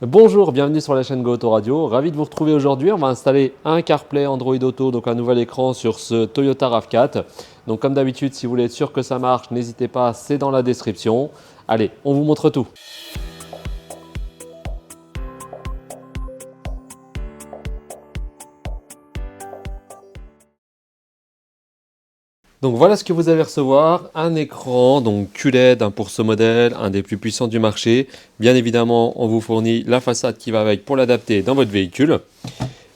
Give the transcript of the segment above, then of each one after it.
Bonjour, bienvenue sur la chaîne Go Autoradio. Ravi de vous retrouver aujourd'hui. On va installer un CarPlay Android Auto, donc un nouvel écran sur ce Toyota RAV4. Donc comme d'habitude, si vous voulez être sûr que ça marche, n'hésitez pas, c'est dans la description. Allez, on vous montre tout. Donc voilà ce que vous allez recevoir, un écran donc QLED pour ce modèle, un des plus puissants du marché. Bien évidemment, on vous fournit la façade qui va avec pour l'adapter dans votre véhicule.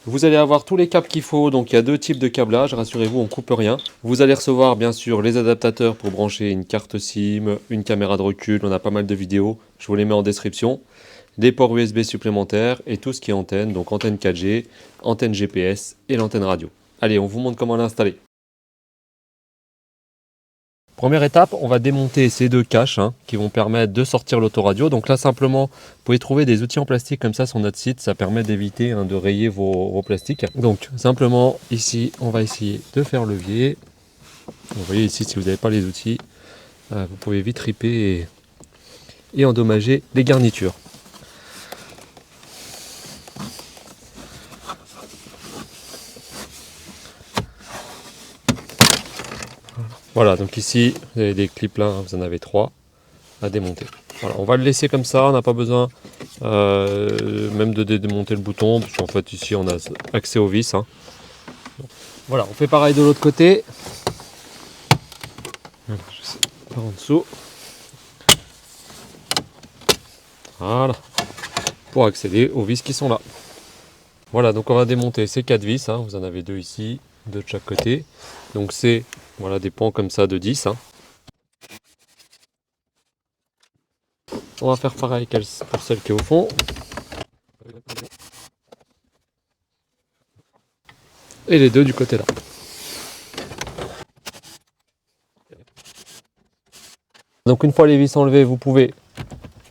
Vous allez avoir tous les câbles qu'il faut, donc il y a deux types de câblage, rassurez-vous, on ne coupe rien. Vous allez recevoir bien sûr les adaptateurs pour brancher une carte SIM, une caméra de recul, on a pas mal de vidéos, je vous les mets en description. Des ports USB supplémentaires et tout ce qui est antenne, donc antenne 4G, antenne GPS et l'antenne radio. Allez, on vous montre comment l'installer. Première étape, on va démonter ces deux caches qui vont permettre de sortir l'autoradio. Donc là simplement, vous pouvez trouver des outils en plastique comme ça sur notre site, ça permet d'éviter de rayer vos plastiques. Donc simplement ici, on va essayer de faire levier. Vous voyez ici, si vous n'avez pas les outils, vous pouvez vite riper et endommager les garnitures. Voilà, donc ici, vous avez des clips là, vous en avez 3 à démonter. Voilà, on va le laisser comme ça, on n'a pas besoin même de démonter le bouton, parce qu'en fait ici on a accès aux vis. Voilà, on fait pareil de l'autre côté. Par en dessous. Voilà, pour accéder aux vis qui sont là. Voilà, donc on va démonter ces 4 vis, vous en avez 2 ici, 2 de chaque côté. Donc c'est voilà, des pans comme ça de 10. On va faire pareil pour celle qui est au fond. Et les deux du côté là. Donc une fois les vis enlevées, vous pouvez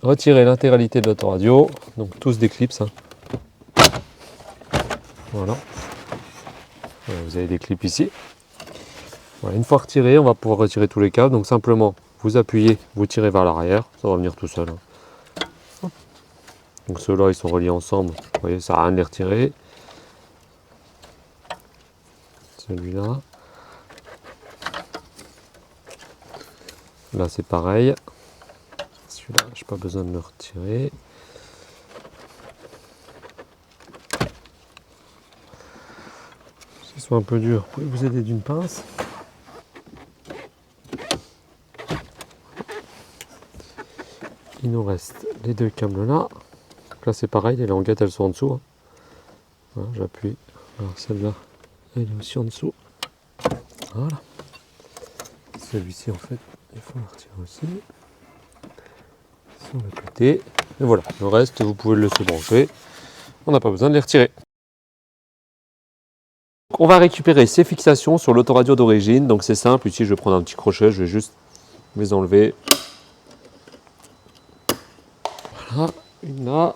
retirer l'intégralité de l'autoradio. Donc tous des clips. Voilà. Vous avez des clips ici. Voilà, une fois retiré, on va pouvoir retirer tous les câbles. Donc simplement, vous appuyez, vous tirez vers l'arrière, ça va venir tout seul. Donc ceux-là, ils sont reliés ensemble. Vous voyez, ça n'a rien de les retirer. Celui-là. Là, c'est pareil. Celui-là, je n'ai pas besoin de le retirer. Si c'est un peu dur, vous pouvez vous aider d'une pince. Il nous reste les deux câbles là. Donc là, c'est pareil, les languettes, elles sont en dessous. Voilà, j'appuie. Alors celle-là, elle est aussi en dessous. Voilà. Celui-ci, en fait, il faut le retirer aussi. Sur le côté. Et voilà, le reste, vous pouvez le laisser brancher. On n'a pas besoin de les retirer. On va récupérer ces fixations sur l'autoradio d'origine. Donc c'est simple, ici je vais prendre un petit crochet, je vais juste les enlever. Voilà, une là.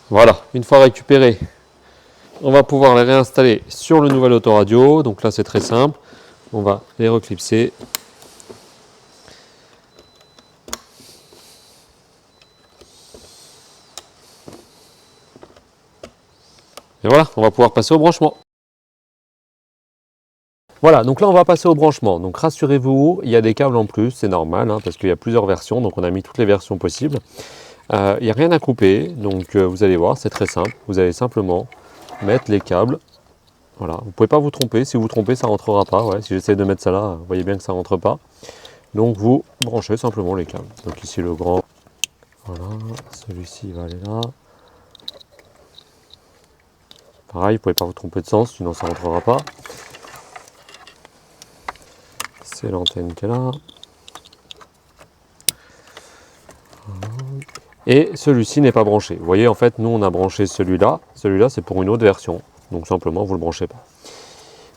Voilà, une fois récupéré, on va pouvoir les réinstaller sur le nouvel autoradio. Donc là c'est très simple, on va les reclipser. Et voilà, on va pouvoir passer au branchement. Voilà, donc là on va passer au branchement. Donc rassurez-vous, il y a des câbles en plus, c'est normal, parce qu'il y a plusieurs versions, donc on a mis toutes les versions possibles. Il n'y a rien à couper, donc vous allez voir, c'est très simple. Vous allez simplement mettre les câbles. Voilà, vous ne pouvez pas vous tromper, si vous vous trompez ça ne rentrera pas. Ouais, si j'essaie de mettre ça là, vous voyez bien que ça ne rentre pas. Donc vous branchez simplement les câbles. Donc ici le grand, voilà, celui-ci va aller là. Pareil, vous ne pouvez pas vous tromper de sens, sinon ça ne rentrera pas. C'est l'antenne qui est là. Et celui-ci n'est pas branché. Vous voyez, en fait, nous, on a branché celui-là. Celui-là, c'est pour une autre version. Donc, simplement, vous ne le branchez pas.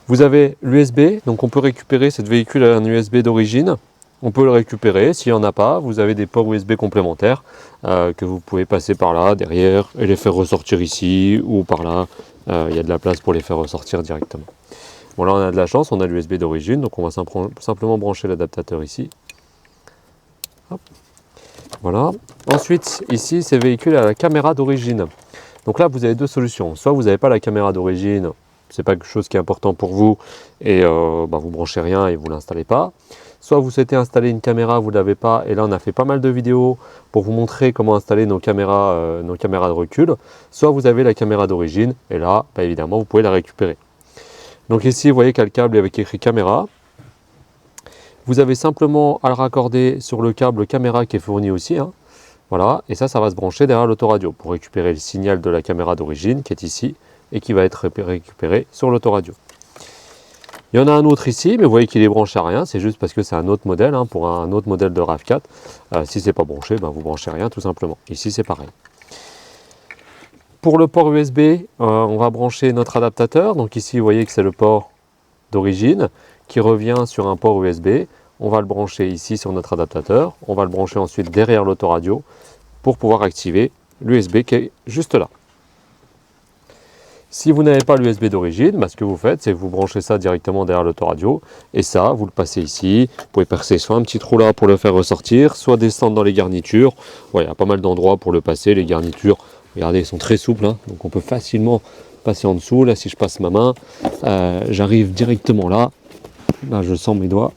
Vous avez l'USB. Donc, on peut récupérer cette véhicule à un USB d'origine. On peut le récupérer. S'il n'y en a pas, vous avez des ports USB complémentaires que vous pouvez passer par là, derrière, et les faire ressortir ici ou par là. Il y a de la place pour les faire ressortir directement. Bon là on a de la chance, on a l'USB d'origine, donc on va simplement brancher l'adaptateur ici. Hop. Voilà. Ensuite, ici, ces véhicules à la caméra d'origine. Donc là, vous avez deux solutions. Soit vous n'avez pas la caméra d'origine, c'est pas quelque chose qui est important pour vous, et vous branchez rien et vous ne l'installez pas. Soit vous souhaitez installer une caméra, vous ne l'avez pas, et là on a fait pas mal de vidéos pour vous montrer comment installer nos caméras de recul. Soit vous avez la caméra d'origine, et là, évidemment, vous pouvez la récupérer. Donc ici, vous voyez qu'il y a le câble avec écrit caméra. Vous avez simplement à le raccorder sur le câble caméra qui est fourni aussi. Hein. Voilà, et ça va se brancher derrière l'autoradio pour récupérer le signal de la caméra d'origine qui est ici et qui va être récupéré sur l'autoradio. Il y en a un autre ici, mais vous voyez qu'il est branché à rien, c'est juste parce que c'est un autre modèle, hein, pour un autre modèle de RAV4. Si ce n'est pas branché, vous branchez rien tout simplement. Ici c'est pareil. Pour le port USB, on va brancher notre adaptateur. Donc ici vous voyez que c'est le port d'origine qui revient sur un port USB. On va le brancher ici sur notre adaptateur. On va le brancher ensuite derrière l'autoradio pour pouvoir activer l'USB qui est juste là. Si vous n'avez pas l'USB d'origine, ce que vous faites, c'est que vous branchez ça directement derrière l'autoradio. Et ça, vous le passez ici. Vous pouvez percer soit un petit trou là pour le faire ressortir, soit descendre dans les garnitures. Ouais, il y a pas mal d'endroits pour le passer. Les garnitures, regardez, ils sont très souples. Hein, donc on peut facilement passer en dessous. Là, si je passe ma main, j'arrive directement là. Là, je sens mes doigts.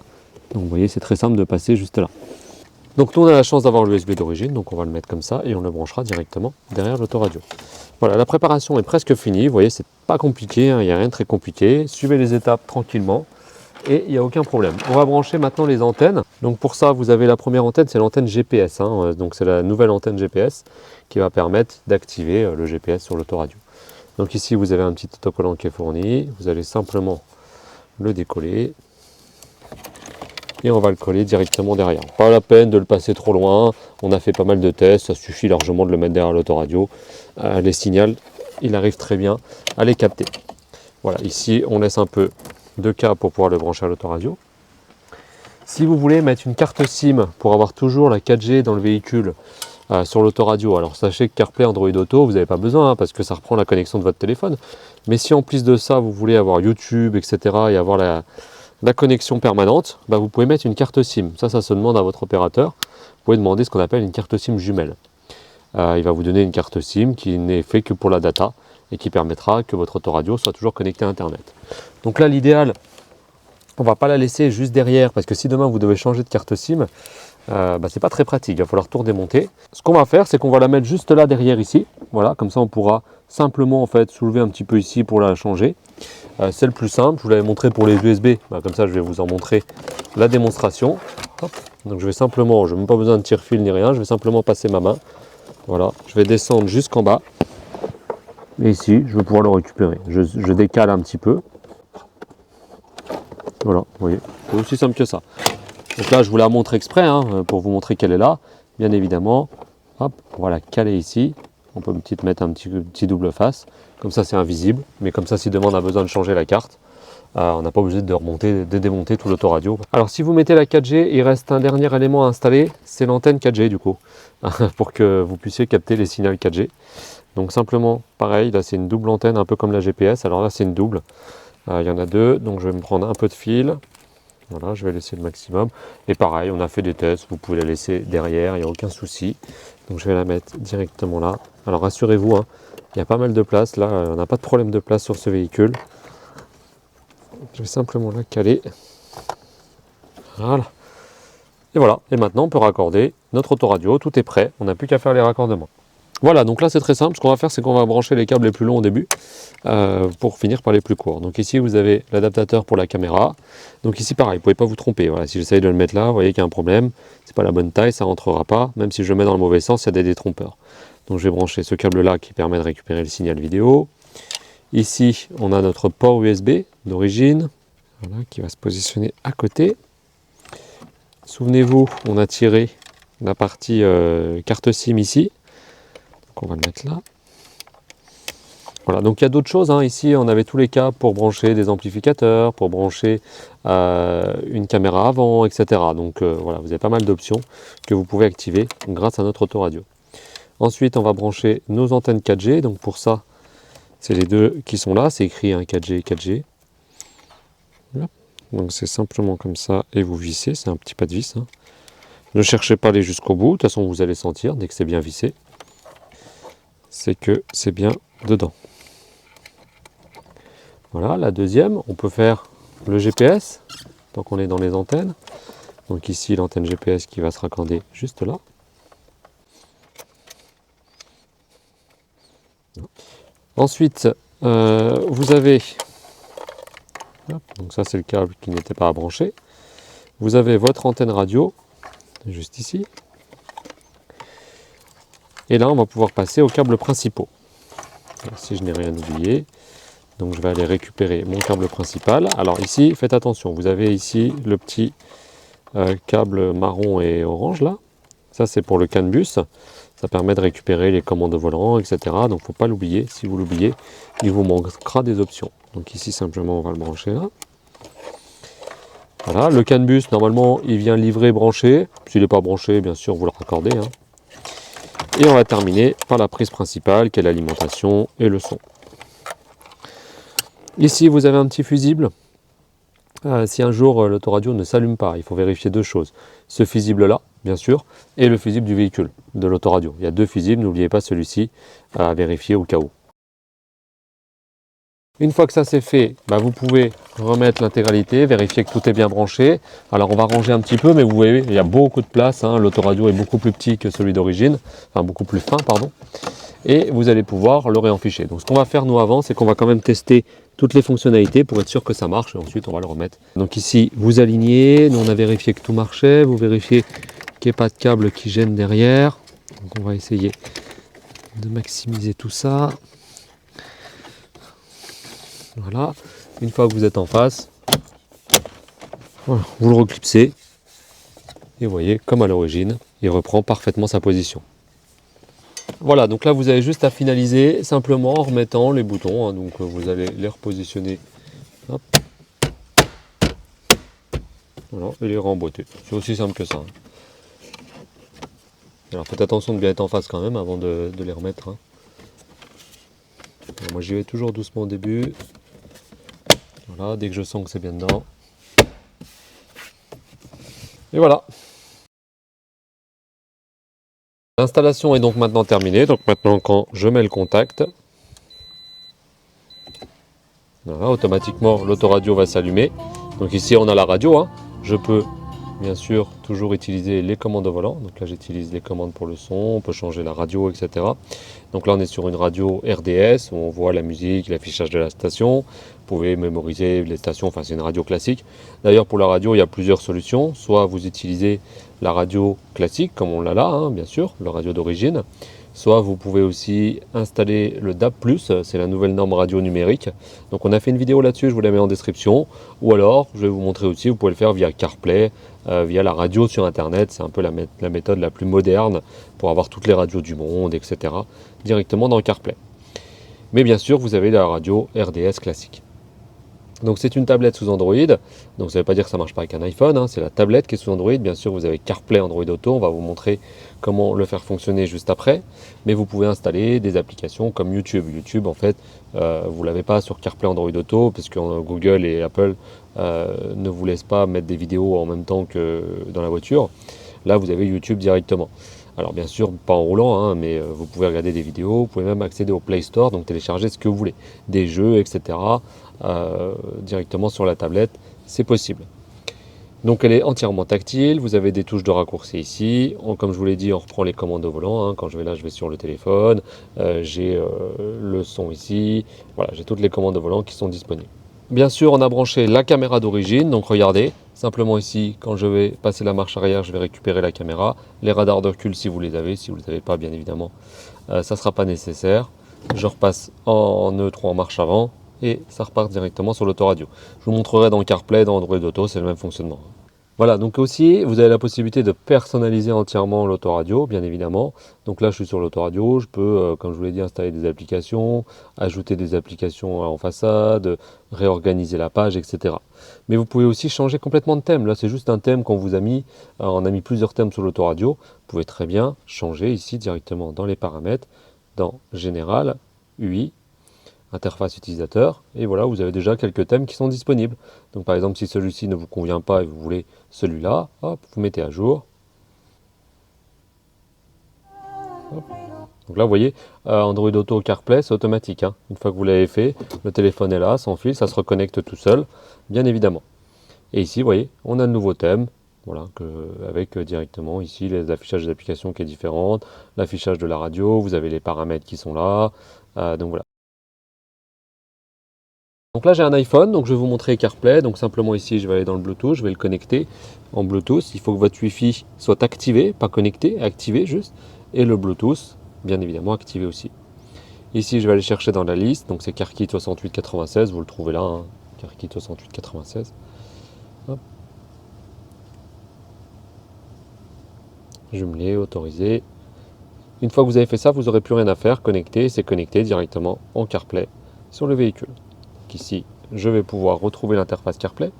Donc vous voyez, c'est très simple de passer juste là. Donc nous, on a la chance d'avoir l'USB d'origine. Donc on va le mettre comme ça et on le branchera directement derrière l'autoradio. Voilà, la préparation est presque finie. Vous voyez, c'est pas compliqué, hein, il n'y a rien de très compliqué. Suivez les étapes tranquillement et il n'y a aucun problème. On va brancher maintenant les antennes. Donc pour ça, vous avez la première antenne, c'est l'antenne GPS. Hein, donc c'est la nouvelle antenne GPS qui va permettre d'activer le GPS sur l'autoradio. Donc ici, vous avez un petit autocollant qui est fourni. Vous allez simplement le décoller. Et on va le coller directement derrière. Pas la peine de le passer trop loin. On a fait pas mal de tests. Ça suffit largement de le mettre derrière l'autoradio. Les signaux, il arrive très bien à les capter. Voilà, ici, on laisse un peu de câble pour pouvoir le brancher à l'autoradio. Si vous voulez mettre une carte SIM pour avoir toujours la 4G dans le véhicule sur l'autoradio, alors sachez que CarPlay, Android Auto, vous n'avez pas besoin hein, parce que ça reprend la connexion de votre téléphone. Mais si en plus de ça, vous voulez avoir YouTube, etc. et avoir la connexion permanente, vous pouvez mettre une carte SIM. Ça se demande à votre opérateur. Vous pouvez demander ce qu'on appelle une carte SIM jumelle. Il va vous donner une carte SIM qui n'est fait que pour la data et qui permettra que votre autoradio soit toujours connecté à Internet. Donc là, l'idéal, on ne va pas la laisser juste derrière parce que si demain vous devez changer de carte SIM, c'est pas très pratique. Il va falloir tout redémonter. Ce qu'on va faire, c'est qu'on va la mettre juste là derrière ici. Voilà, comme ça on pourra simplement en fait soulever un petit peu ici pour la changer. C'est le plus simple. Je vous l'avais montré pour les USB. Comme ça, je vais vous en montrer la démonstration. Hop. Donc je vais simplement, je n'ai même pas besoin de tire-fil ni rien. Je vais simplement passer ma main. Voilà, je vais descendre jusqu'en bas. Et ici, je vais pouvoir le récupérer. Je décale un petit peu. Voilà, vous voyez, c'est aussi simple que ça. Donc là, je vous la montre exprès hein, pour vous montrer qu'elle est là. Bien évidemment, hop, on va la caler ici. On peut mettre un petit double face. Comme ça, c'est invisible. Mais comme ça, si demain on a besoin de changer la carte, on n'a pas obligé de démonter tout l'autoradio. Alors, si vous mettez la 4G, il reste un dernier élément à installer. C'est l'antenne 4G du coup. Pour que vous puissiez capter les signaux 4G. Donc simplement, pareil, là c'est une double antenne, un peu comme la GPS. Alors là, c'est une double. Il y en a deux, donc je vais me prendre un peu de fil. Voilà, je vais laisser le maximum. Et pareil, on a fait des tests, vous pouvez la laisser derrière, il n'y a aucun souci. Donc je vais la mettre directement là. Alors rassurez-vous, hein, il y a pas mal de place. Là, on n'a pas de problème de place sur ce véhicule. Je vais simplement la caler. Voilà. Et voilà, et maintenant on peut raccorder notre autoradio, tout est prêt, on n'a plus qu'à faire les raccordements. Voilà, donc là c'est très simple, ce qu'on va faire c'est qu'on va brancher les câbles les plus longs au début pour finir par les plus courts. Donc ici vous avez l'adaptateur pour la caméra, donc ici pareil, vous ne pouvez pas vous tromper, voilà, si j'essaye de le mettre là, vous voyez qu'il y a un problème, c'est pas la bonne taille, ça ne rentrera pas, même si je le mets dans le mauvais sens, il y a des détrompeurs. Donc je vais brancher ce câble là qui permet de récupérer le signal vidéo. Ici on a notre port USB d'origine, voilà, qui va se positionner à côté. Souvenez-vous, on a tiré la partie carte SIM ici. Donc on va le mettre là. Voilà, donc il y a d'autres choses. Hein. Ici, on avait tous les câbles pour brancher des amplificateurs, pour brancher une caméra avant, etc. Donc voilà, vous avez pas mal d'options que vous pouvez activer grâce à notre autoradio. Ensuite, on va brancher nos antennes 4G. Donc pour ça, c'est les deux qui sont là. C'est écrit 4G, 4G. Hop. Donc c'est simplement comme ça et vous vissez, c'est un petit pas de vis. Hein. Ne cherchez pas à aller jusqu'au bout, de toute façon vous allez sentir dès que c'est bien vissé. C'est que c'est bien dedans. Voilà, la deuxième, on peut faire le GPS, tant qu'on est dans les antennes. Donc ici l'antenne GPS qui va se raccorder juste là. Ensuite, vous avez, hop, donc ça c'est le câble qui n'était pas à brancher. Vous avez votre antenne radio, juste ici. Et là, on va pouvoir passer aux câbles principaux. Si je n'ai rien oublié, donc je vais aller récupérer mon câble principal. Alors ici, faites attention, vous avez ici le petit câble marron et orange là. Ça c'est pour le CAN bus. Ça permet de récupérer les commandes volant, etc. Donc il ne faut pas l'oublier. Si vous l'oubliez, il vous manquera des options. Donc ici simplement on va le brancher là. Voilà, le CAN bus normalement il vient livré branché. S'il n'est pas branché, bien sûr vous le raccordez. Hein. Et on va terminer par la prise principale qui est l'alimentation et le son. Ici vous avez un petit fusible. Si un jour l'autoradio ne s'allume pas, il faut vérifier deux choses. Ce fusible-là, bien sûr, et le fusible du véhicule, de l'autoradio. Il y a deux fusibles, n'oubliez pas celui-ci à vérifier au cas où. Une fois que ça c'est fait, vous pouvez remettre l'intégralité, vérifier que tout est bien branché. Alors on va ranger un petit peu, mais vous voyez, il y a beaucoup de place. Hein. L'autoradio est beaucoup plus petit que celui d'origine, enfin beaucoup plus fin, pardon. Et vous allez pouvoir le réenficher. Donc ce qu'on va faire nous avant, c'est qu'on va quand même tester toutes les fonctionnalités pour être sûr que ça marche et ensuite on va le remettre. Donc ici vous alignez, nous on a vérifié que tout marchait, vous vérifiez qu'il n'y ait pas de câble qui gêne derrière. Donc on va essayer de maximiser tout ça. Voilà, une fois que vous êtes en face, voilà, vous le reclipsez et vous voyez comme à l'origine, il reprend parfaitement sa position. Voilà, donc là vous avez juste à finaliser simplement en remettant les boutons, hein, donc vous allez les repositionner. Hop. Voilà, et les remboîter. C'est aussi simple que ça. Hein. Alors faites attention de bien être en face quand même avant de les remettre. Hein. Alors, moi j'y vais toujours doucement au début. Voilà, dès que je sens que c'est bien dedans. Et voilà. L'installation est donc maintenant terminée. Donc maintenant quand je mets le contact, voilà, automatiquement l'autoradio va s'allumer. Donc ici on a la radio. Hein. Je peux bien sûr toujours utiliser les commandes au volant. Donc là j'utilise les commandes pour le son, on peut changer la radio, etc. Donc là on est sur une radio RDS où on voit la musique, l'affichage de la station. Vous pouvez mémoriser les stations, enfin c'est une radio classique. D'ailleurs pour la radio il y a plusieurs solutions. Soit vous utilisez la radio classique comme on l'a là, hein, bien sûr, la radio d'origine. Soit vous pouvez aussi installer le DAB+, c'est la nouvelle norme radio numérique. Donc on a fait une vidéo là-dessus, je vous la mets en description. Ou alors, je vais vous montrer aussi, vous pouvez le faire via CarPlay, via la radio sur Internet. C'est un peu la méthode la plus moderne pour avoir toutes les radios du monde, etc. directement dans CarPlay. Mais bien sûr, vous avez la radio RDS classique. Donc c'est une tablette sous Android, donc ça ne veut pas dire que ça ne marche pas avec un iPhone, hein. C'est la tablette qui est sous Android. Bien sûr vous avez CarPlay Android Auto, on va vous montrer comment le faire fonctionner juste après, mais vous pouvez installer des applications comme YouTube. YouTube en fait, vous ne l'avez pas sur CarPlay Android Auto, parce que Google et Apple ne vous laissent pas mettre des vidéos en même temps que dans la voiture. Là vous avez YouTube directement. Alors bien sûr, pas en roulant, hein, mais vous pouvez regarder des vidéos, vous pouvez même accéder au Play Store, donc télécharger ce que vous voulez, des jeux, etc. Directement sur la tablette, c'est possible. Donc elle est entièrement tactile, vous avez des touches de raccourci ici, comme je vous l'ai dit, on reprend les commandes au volant, hein. Quand je vais là, je vais sur le téléphone, j'ai le son ici, voilà, j'ai toutes les commandes au volant qui sont disponibles. Bien sûr, on a branché la caméra d'origine, donc regardez, simplement ici, quand je vais passer la marche arrière, je vais récupérer la caméra. Les radars de recul, si vous les avez pas, bien évidemment, ça ne sera pas nécessaire. Je repasse en neutre ou en marche avant, et ça repart directement sur l'autoradio. Je vous montrerai dans CarPlay, dans Android Auto, c'est le même fonctionnement. Voilà, donc aussi, vous avez la possibilité de personnaliser entièrement l'autoradio, bien évidemment. Donc là, je suis sur l'autoradio, je peux, comme je vous l'ai dit, installer des applications, ajouter des applications en façade, réorganiser la page, etc. Mais vous pouvez aussi changer complètement de thème. Là, c'est juste un thème qu'on vous a mis. On a mis plusieurs thèmes sur l'autoradio. Vous pouvez très bien changer ici directement dans les paramètres, dans Général, UI, interface utilisateur, et voilà, vous avez déjà quelques thèmes qui sont disponibles. Donc par exemple, si celui-ci ne vous convient pas et vous voulez celui-là, hop, vous mettez à jour. Hop. Donc là, vous voyez, Android Auto CarPlay, c'est automatique, hein. Une fois que vous l'avez fait, le téléphone est là, sans fil, ça se reconnecte tout seul, bien évidemment. Et ici, vous voyez, on a le nouveau thème, voilà, avec directement ici les affichages des applications qui est différent, l'affichage de la radio, vous avez les paramètres qui sont là, donc voilà. Donc là j'ai un iPhone, donc je vais vous montrer CarPlay. Donc simplement ici je vais aller dans le Bluetooth, je vais le connecter en Bluetooth. Il faut que votre Wi-Fi soit activé, pas connecté, activé juste. Et le Bluetooth, bien évidemment, activé aussi. Ici je vais aller chercher dans la liste, donc c'est CarKit 6896, vous le trouvez là, hein, CarKit 6896. Hop. Jumelé, autorisé. Une fois que vous avez fait ça, vous n'aurez plus rien à faire, connecter, c'est connecté directement en CarPlay sur le véhicule. Donc ici, je vais pouvoir retrouver l'interface CarPlay,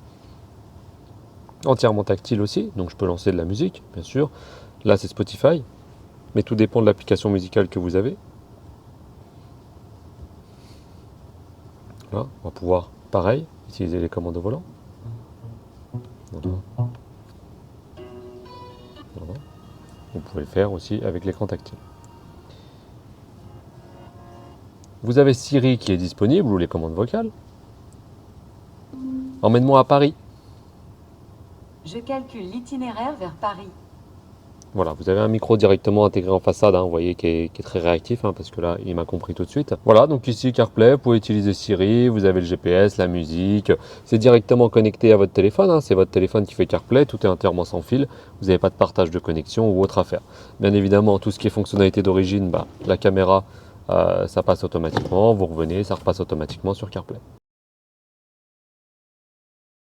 entièrement tactile aussi, donc je peux lancer de la musique, bien sûr. Là, c'est Spotify, mais tout dépend de l'application musicale que vous avez. Là, on va pouvoir, pareil, utiliser les commandes au volant. Voilà. Voilà. Vous pouvez le faire aussi avec l'écran tactile. Vous avez Siri qui est disponible, ou les commandes vocales. Emmène-moi à Paris. Je calcule l'itinéraire vers Paris. Voilà, vous avez un micro directement intégré en façade, hein, vous voyez, qui est très réactif, hein, parce que là, il m'a compris tout de suite. Voilà, donc ici, CarPlay, vous pouvez utiliser Siri, vous avez le GPS, la musique, c'est directement connecté à votre téléphone, hein, c'est votre téléphone qui fait CarPlay, tout est entièrement sans fil, vous n'avez pas de partage de connexion ou autre à faire. Bien évidemment, tout ce qui est fonctionnalité d'origine, la caméra, ça passe automatiquement, vous revenez, ça repasse automatiquement sur CarPlay.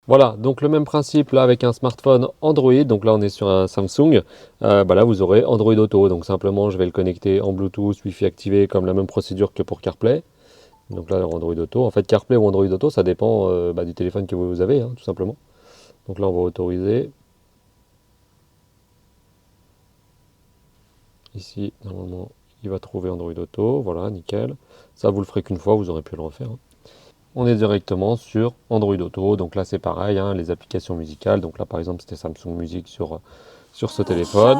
Voilà, donc le même principe là avec un smartphone Android, donc là on est sur un Samsung, là vous aurez Android Auto, donc simplement je vais le connecter en Bluetooth, Wi-Fi activé, comme la même procédure que pour CarPlay. Donc là Android Auto, en fait CarPlay ou Android Auto ça dépend du téléphone que vous avez, hein, tout simplement. Donc là on va autoriser, ici normalement il va trouver Android Auto, voilà nickel. Ça vous le ferez qu'une fois, vous aurez pu le refaire, hein. On est directement sur Android Auto, donc là c'est pareil, hein, les applications musicales, donc là par exemple c'était Samsung Music sur ce téléphone,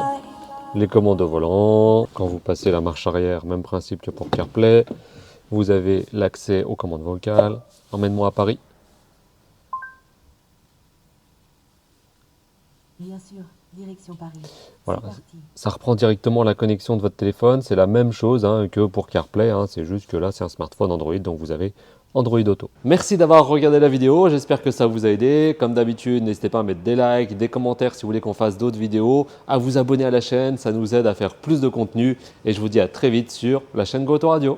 les commandes au volant, quand vous passez la marche arrière, même principe que pour CarPlay, vous avez l'accès aux commandes vocales, emmène-moi à Paris. Bien sûr, direction Paris. Voilà, ça reprend directement la connexion de votre téléphone, c'est la même chose, hein, que pour CarPlay, hein, c'est juste que là c'est un smartphone Android, donc vous avez Android Auto. Merci d'avoir regardé la vidéo, j'espère que ça vous a aidé. Comme d'habitude, n'hésitez pas à mettre des likes, des commentaires si vous voulez qu'on fasse d'autres vidéos, à vous abonner à la chaîne, ça nous aide à faire plus de contenu et je vous dis à très vite sur la chaîne GoAuto Radio.